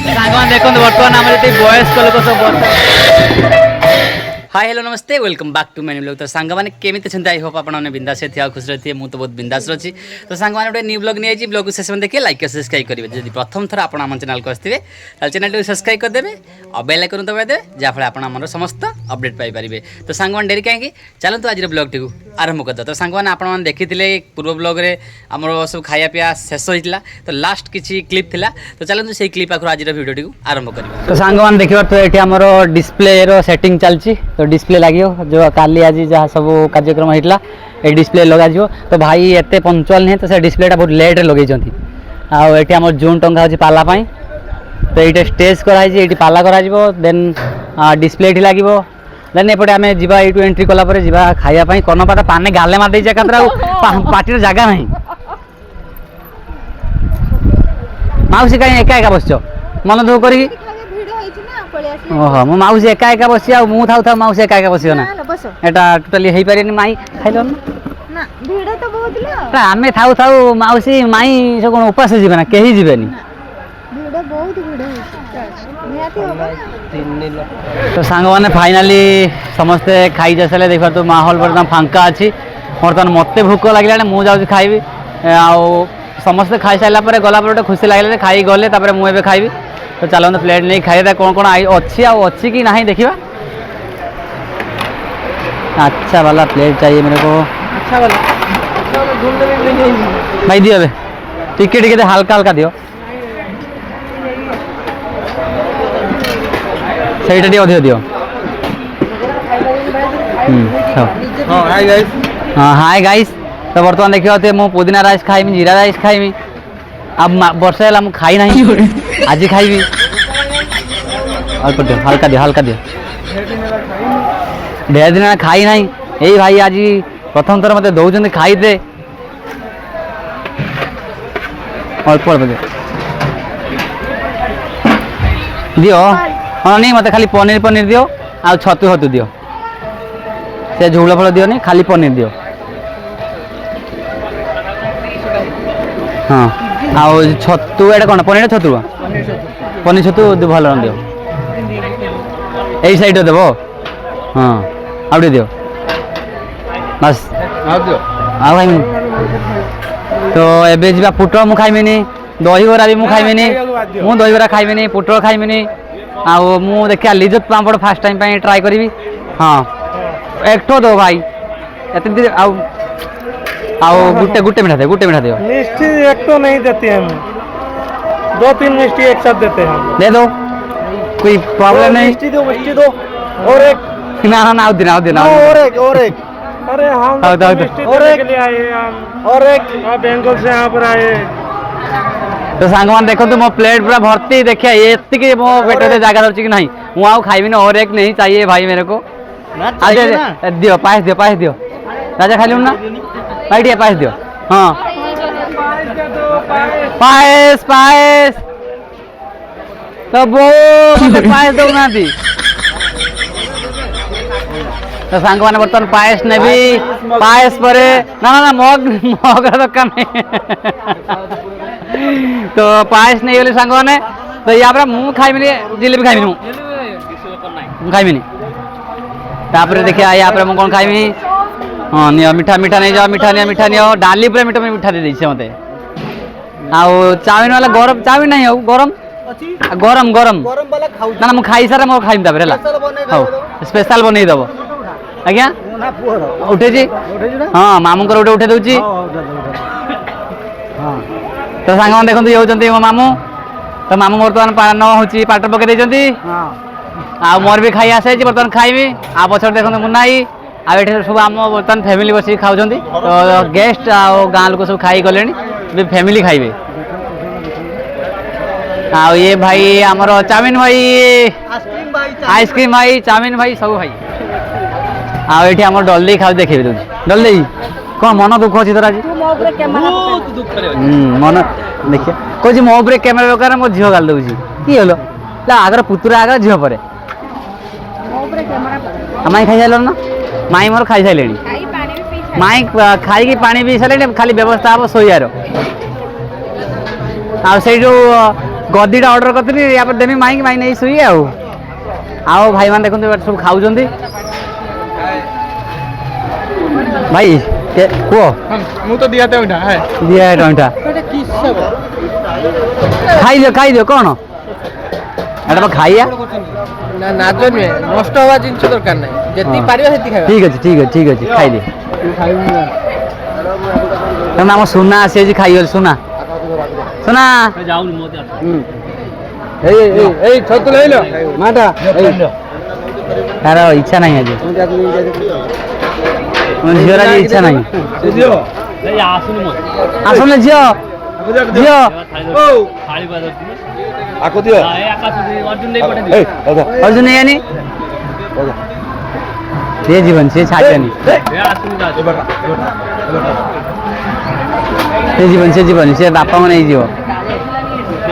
सांगवान देखो बर्तमान आम जी वयस्क लोक सब हाय हेलो नमस्ते welcome back to menu blog. तो सांग मैंने केमी आई होप आपने बिंदास थे खुश रही मुझे तो बहुत बिंदास अच्छी। तो सांग मैंने न्यू ब्लॉग नहीं ब्लॉग को शेष में देखिए लाइक सब्सक्राइब करेंगे। जब प्रथम थर आप चैनल को आसते चैनल को सब्सक्राइब करदे और बेल आइकन दबाई देवे जहाँफल आप समस्त अपडेट पाइपर। तो सांग मैंने डेरी कहीं चलते आज ब्लॉग टी आरंभ करदे। तो सांग मैंने आपने देखी पूर्व ब्लॉग रे आमर सब खाया पीया शेष होता तो लास्ट किसी क्लिप थिला। तो चलते से क्लिप आखिर आज वीडियो टी आरंभ कर। तो सांग मैंने देखिए तो ये आमर डिस्प्ले रो सेटिंग चलती तो डिस्प्ले लगे जो काली आज जहाँ सब कार्यक्रम होता ये डिस्प्ले लगा तो भाई एत पंचुआल नहीं तो से डिस्प्लेटा बहुत लेट लगे आठ आम जून टंगा हो पालापाई तो ये स्टेज कराई पाला कर देन डिस्प्ले ये लगे देन एपटे आम जा यू एंट्री कलापर जा खायापाई कनपाता पाने गाले मार देचे पार्टी जगह ना माउसी कहीं एका एका बस मन दुख कर ओहो मो माउसी एका एका बसी आ मु थाउ थाउ माउसी एका एका बसियो ना एटा टोटली हेई पारेनी माई खाइलो ना भीड़ तो बहुत ला आमे थाउ थाउ माउसी माई से कोन उपास जीवे ना केही जीवेनी भीड़ बहुत भीड़ है नियाती होबा 3 दिन। तो सांग माने फाइनली समस्त खाई जसले देखा तो माहौल पर फांका अछि बर्तमान मते भूख लागला मु जाउ खाइबी आ समस्त खाई साइला पर गला पर खुशी लागले खाई गले तापर मु एबे खाइबी। तो चलो प्लेट नहीं खाई कौन कौन अच्छी कि नहीं देखिए। अच्छा वाला प्लेट चाहिए मेरे को अच्छा वाला भाई दियो अबे टिके टिके हल्का हल्का दियो सही अधिक दियो। हाँ हाय गाइस। तो बर्तमान देखिए मु पुदीना राइस खाइमी जीरा राइस खाइमी अब वर्षा है मुझे खाई ना आज खाइबी अल्प दियो हल्का दियो हल्का दियो ढेर दिन खाई ना यही भाई आज प्रथम थर मत दौरान खाई दे अल्प अल्प दियो हाँ नहीं मत खाली पनीर पनीर दियो आ छतु छतु दियो से झोल फल दियो नहीं खाली पनीर दियो। हाँ आउ छतु एटा कौन पनीर छतु पनीर छतु भल दियो यही साइड देव हाँ आउटे दियो बस आ खाइमी। तो एबे जा पुटल मु खाइमिनी दही बरा भी मु खाइमिनी मु दही बरा खाइमिनी पुटल खाइमिनी आउ मु देखिया लिज्जत पापड़ फास्ट टाइम पे ट्राई करी। हाँ एक ठो दो भाई एत आउ आओ गुट्टे मीठा दे मिष्टी एक तो नहीं देते हम 2-3 मिष्टी एक साथ देते हैं दे दो कोई प्रॉब्लम नहीं मिष्टी दो और एक ना देना और एक अरे हम मिष्टी देने के लिए आए हम और एक बेंगल से यहाँ पर आए। तो सांगमान देखो तो मो प्लेट पूरा भर्ती देखिए ये मो पेट से जगह दौर कि नहीं मुझे आउ खाइबी ना और एक नहीं चाहिए भाई मेरे को दियो पायस दियो राजा खाली ना भाई टे पायस दियो। हाँ पायस तो वो पायस दो ना दी। तो सांग मैंने बर्तमान पायस ने भी पायस पर ना मग दरकार नहीं तो पायस नहीं बोले सांग मैंने तो यहाँ पर मु खाइबी जिलेबी खाइबी खाइबी तापर देखिए यहाँ पर मुझे कौन खाइबी। हाँ नियो मीठा नहीं जाओ मीठा नियो डाली पूरा मीठा दे दीजिए मत आउ चाउमिन वाला गरम चाउमिन नहीं हो गरम ना मुझे खाई सारे मुझे खाइम तापर हाँ स्पेशल बनई दब आज्ञा उठे हाँ मामू गोटे उठे दूची। तो सांग मैंने देखो ये होती मो मामू तो मामू बर्तमान पान हूँ पाट पकई देती आ मोर भी खाई आसाई बर्तमान खाइबी आ पछड़ देखते मुन्नाई आठ सब आम बर्तमान फैमिली बस खाऊँ तो गेस्ट आ गाँ लोक सब खाई गले फैमिली खाइबे। आ ये भाई आमर चाउमिन भाई आइसक्रीम भाई चाउमिन भाई सब भाई आठ आम डल दे खाऊ देखे डल दे कौन मन दुख अच्छी तोर आज मन देखिए कौन मो उपरे कैमेरा दरकार मो झील गाल दूसरी कि हल आगर पुतुरा आगर झील पर माई खाई सारे ना माई मोर खाई सारे माई खाई पानी पी सारे खाली व्यवस्था हम शोयार आ गद्दीटा ऑर्डर करଥିଲି या पर देमी माई माई नहीं सुई आओ भाई मान देखो सब खाऊ भाई को मु तो दिया था उठा है दिया है टंटा खाई दियो कौन एटा खाइया ना नाजर में नष्ट हवा जिंस दरकार नहीं जति पारिबा सेति खाइबा ठीक अछि खाई दे तम नाम सुना आसी जी खाई सुना जाउन मोते ए छतु लइलो माटा यार इच्छा नहीं आज झियोर आज इच्छा नहीं आसुन झियो आको दियो अर्जुन नहीं आनी ये जीवन से छाड़नी जीवन से बापा को नहीं जीव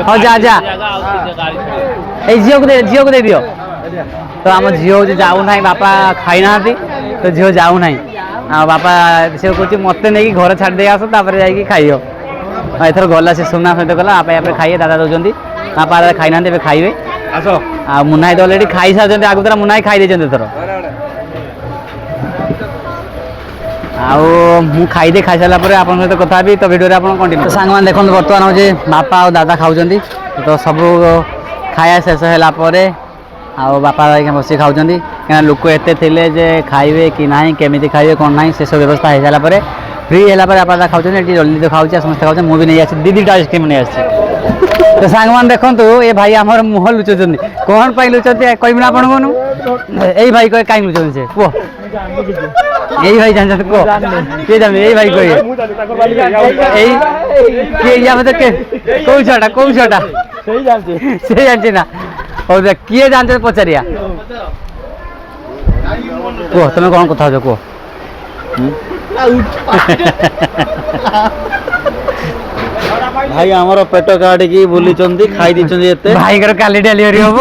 हाँ जा झील को दे दियो तो आम झील जाऊ ना बापा खाई ना तो झील जाऊ ना बापा से कह मत नहीं घर छाड़ दे आस जाकि खाइयो एथर गला से सुना सहित गला आप खाइए दादा दौरान बापा खाई ना खाइबे आ मुन्ना तो अलरेडी खाई सारी आगु तरह मुन्ना खाई दे थर आउ खाई खाई सारा आप सहित कथा भी तो वीडियो आप कंटिन्यू सांग मैंने देखो बर्तमान हूँ बापा और दादा खाऊँ तो सब खाया शेष है बापा बस खाऊँ क्या लोक एत थे खाइबे कि ना केमी खाइबे कौन ना से सब व्यवस्था हो सारा फ्री है बापा खाऊँ जल्दी तो खाऊँ समस्त खाऊँ मुझे नहीं आसी दीदी आइसक्रीम नहीं आसी तो सांग मैंने देखो ये भाई आम मुह लुचुच्च कौन पाई लुचुच्च कहना आप यही भाई कहे कहीं लुचुच्च से कह यही भाई जान कह किए जान यही भाई कहे कौ छटा से जानते ना और किए जानते पचारिया कह तुम कौन कथा कह भाई आमर पेट काटिकी बुली खाई दी भाई काली डेलीवरी हम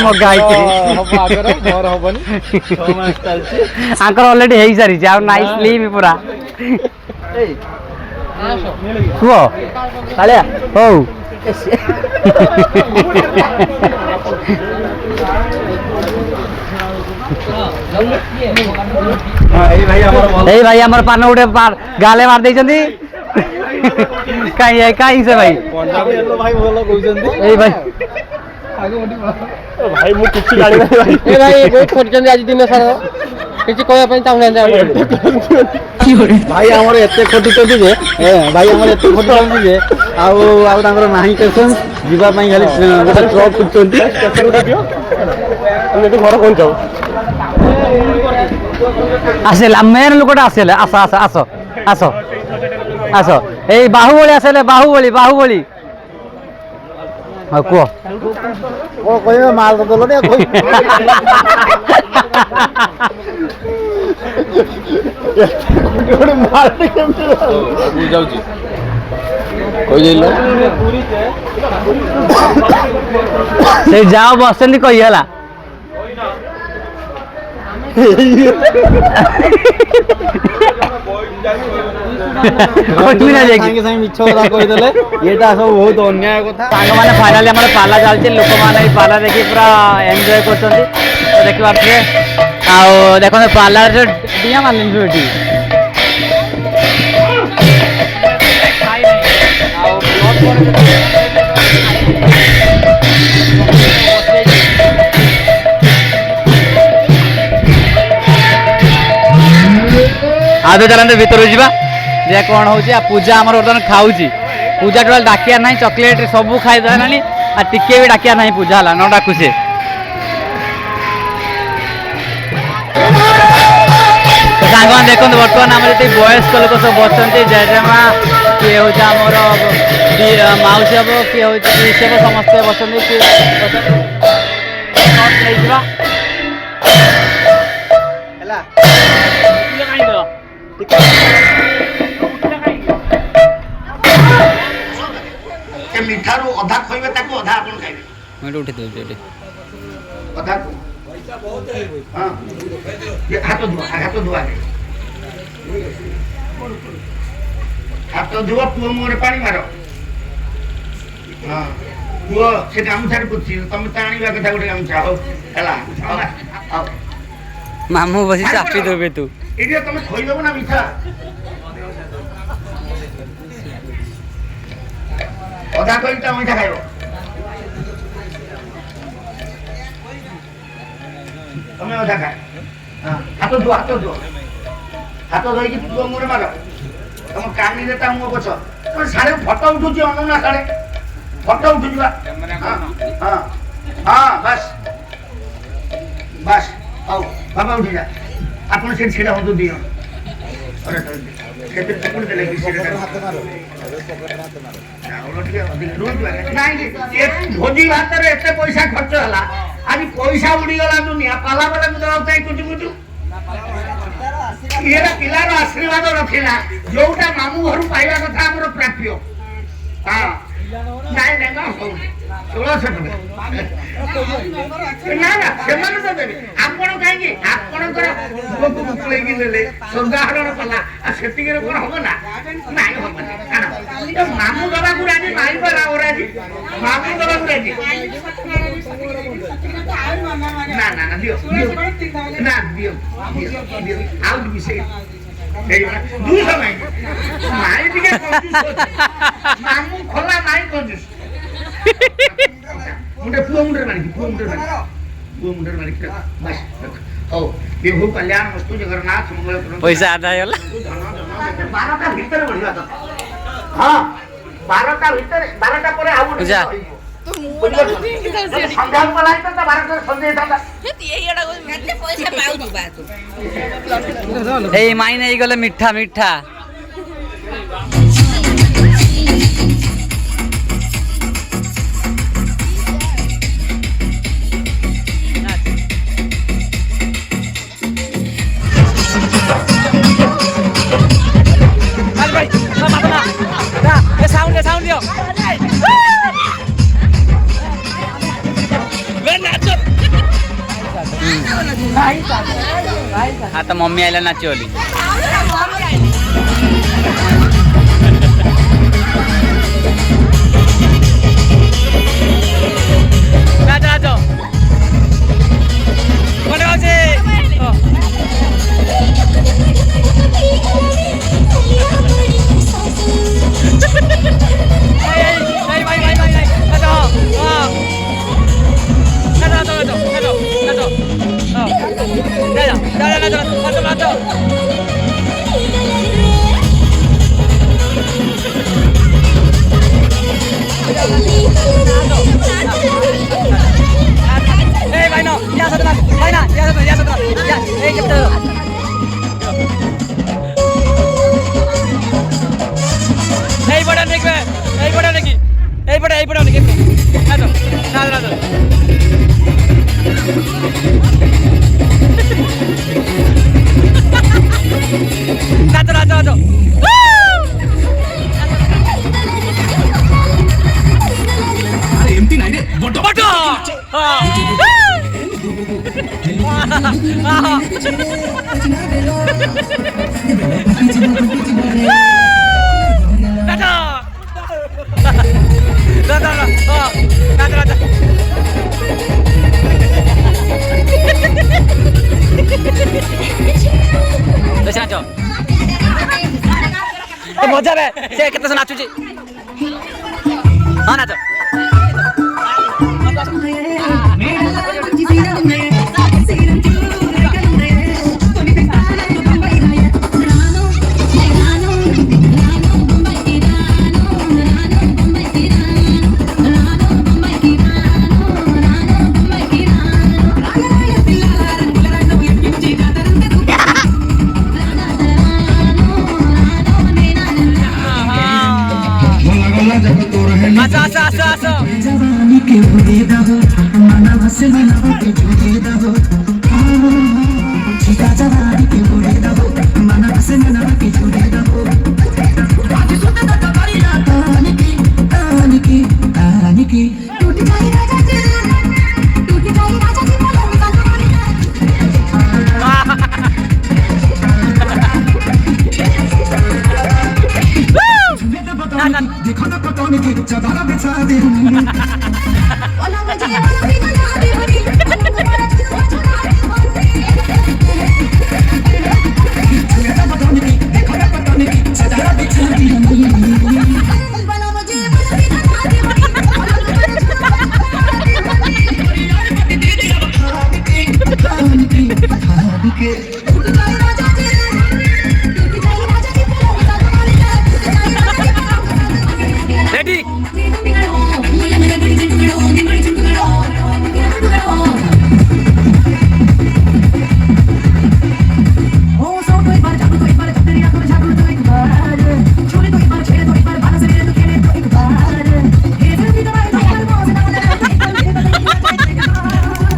मगा अलरेडी हो सारी नाइस स्लिम पूरा कह कालिया हो भाई आम पान गोटे गाले मार देती कहीं से भाई भाई भाई मु किछि गाड़ी भाई ए भाई बहुत खोजन आज दिन सारा किछि कहया पई ताऊ भाई हमर एते खोटी चंदी जे भाई हमर एते खोटी चंदी जे आउ तांगर नाही पेशेंस जीवा पई खाली गोटे ट्रक कुचंती स्टेशन उठा दियो हम एतो घर कोन जाऊ आसेला मेन लोकटा आसेला आस आस आस आस आस ए बाहुबली आसेले बाहुबली हाँ कह ओ कहबे माल तो दलो ने कोई माल केमते जाऊ छी कोई जइलो से जाओ बसंती कही हला फाइनाली पाला चलती लोक मैंने पाला देखी पूरा एंजॉय कर देखी पारे देख पाला डिया मारल आज चलते भर जा कौन हो पूजा आम बर्तमान खाऊ पूजा टोटाल डाकिया ना चॉकलेट सब खाई देना टिके भी डाकिया ना पूजा है न डाकू से सांग मैंने देखो बर्तमान आम जी वयस्क लोक सब बच्चे जेजेमा किए हूँ आमर मौसी हम किए हूँ समस्ते बसंती मीठा रू अधा खोइबे ताको अधा आपन खाइबे मैं उठी दे अधा को हां ये हाथ धुआ दे हाथ धुआ पुओ मोरे पानी मारो ହଁ ପୁଅ ସେ ଗାମୁଛାରେ ପୋଛି ତମେ ତ ଆଣିବା କଥା ଗୋଟେ ଗାମୁଛା ହଉ ହେଲା ହଉ ମାମୁଁ ବସି ଚାପି ଦେବେ ତୁ ଏଇଠି ତମେ ଖୋଇଦବ ନା ମିଠା ଅଧା କହିଲି ତା ମିଠା ଖାଇବ ତମେ ଅଧା ଖାଏ ହାତ ଧୁଅ ହାତ ଧୋଇକି ପୁଅ ମୁହଁରେ ମାର ତମ କାନିରେ ତା ମୁହଁ ପଛ ତମେ ସାଡେ ଫଟୋ ଉଠୁଛି ଅନୁନା ସାଡେ ଫଟୋ ଉଠୁଛି ବା ହଁ ବାସ୍ ବାସ୍ ହଉ ବାବା ଉଠିଯା ଆପଣ ସେଠି ଛିଡ଼ା ହୁଅନ୍ତୁ ଦି ଜଣ କେତେ ଚକୁଡ଼ି ଦେଲେ କି ଭୋଜି ଭାତରେ ଏତେ ପଇସା ଖର୍ଚ୍ଚ ହେଲା ଆଜି ପଇସା ଉଡ଼ିଗଲା ଦୁନିଆ ପାଲା ବେଳକୁ ଦେବାକୁ ଚାହିଁ କୁଚୁ କୁଚୁ ଇଏର ପିଲାର ଆଶୀର୍ବାଦ ରଖିଲା ଯୋଉଟା ମାମୁଁ ଘରୁ ପାଇବା କଥା ଆମର ପ୍ରାପ୍ୟ ହଁ ନାଇଁ ନାଇଁ ନା ହଉ 1600 ଟଙ୍କା ନା ନା ସେମାନେ ତ ଦେବେ ଆପଣ କାହିଁକି ଆପଣଙ୍କର ପୁଅକୁ ମୁକୁଳେଇକି ଦେଲେ ସ୍ୱର୍ଗାହରଣ କଲା ଆଉ ସେତିକିରେ କଣ ହବ ନା ନାଇଁ ହବନି ମାମୁଁ ଦବାକୁ ରାଜି ନାଇଁ ପରା ଓରାଜି ମାମୁଁ ଦବାକୁ ରାଜି ନା ନା ନା ଦିଅ ନା ଦିଅ ଆଉ ମିଶେଇ ଦୁଇଶହ ନାଇଁ ମାଇ ଟିକେ ମାମୁଁ ଖୋଲା ନାଇଁ କଞ୍ଜୁସ ମୁଣ୍ଡରେ ମାରିକି ବାସ୍ ହଉ ଏ ହଉ କଲ୍ୟାଣ ମସ୍ତୁ ଜଗନ୍ନାଥ ମଙ୍ଗଳ ପଇସା ଆଦାୟ ହେଇଗଲା 12ଟା ଭିତରେ ବଢିବା କଥା ହଁ 12ଟା ଭିତରେ 12ଟା ପରେ ଆଉ ଗୋଟେ ସନ୍ଧ୍ୟା ଗଲା ତ 12ଟା ସନ୍ଧ୍ୟା ହେଇଥାନ୍ତା ଏଇ ମାଇ ନେଇଗଲେ ମିଠା ମିଠା ସାଉଣ୍ଡ ଦିଅ हाँ तो मम्मी आइला नाच बोली नाच नाच कोने बाजे मजा बे से केते नाचुची हाँ नाच जवानी के बुरे दहो मानव से मानव के बुरे दहो ठीका जवानी के बुरे दहो मानव से मानव के बुरे दहो आज सुन त करिया तानी की टूट जाए राजा जी देखो ना पटौनी की चदरा बिछा दी रेडी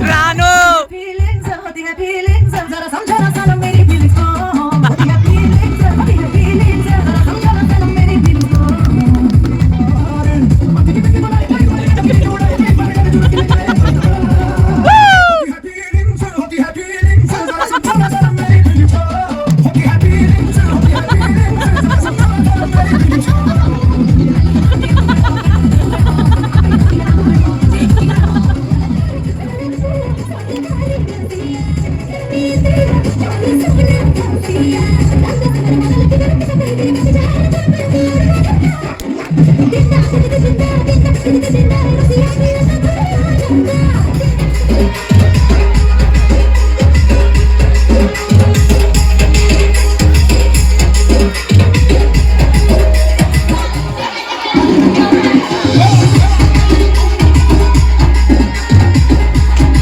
रानो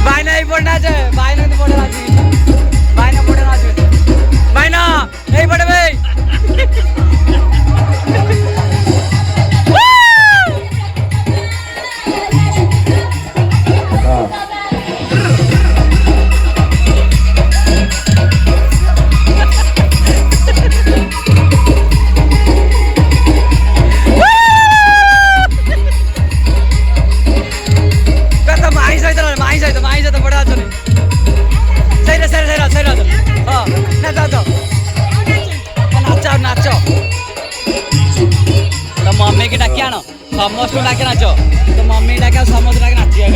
भाई नहीं पढ़ना चाहिए भाई नहीं पढ़ना चाहिए भाई ना पढ़ना चाहिए भाई ना नहीं पढ़े भाई कता माई सहित बड़ा अछनी सही हाँ नाच नाच तो मम्मी की डाकी आण समस्त डाके नाच तो मम्मी डाके समस्त डाके नाचिया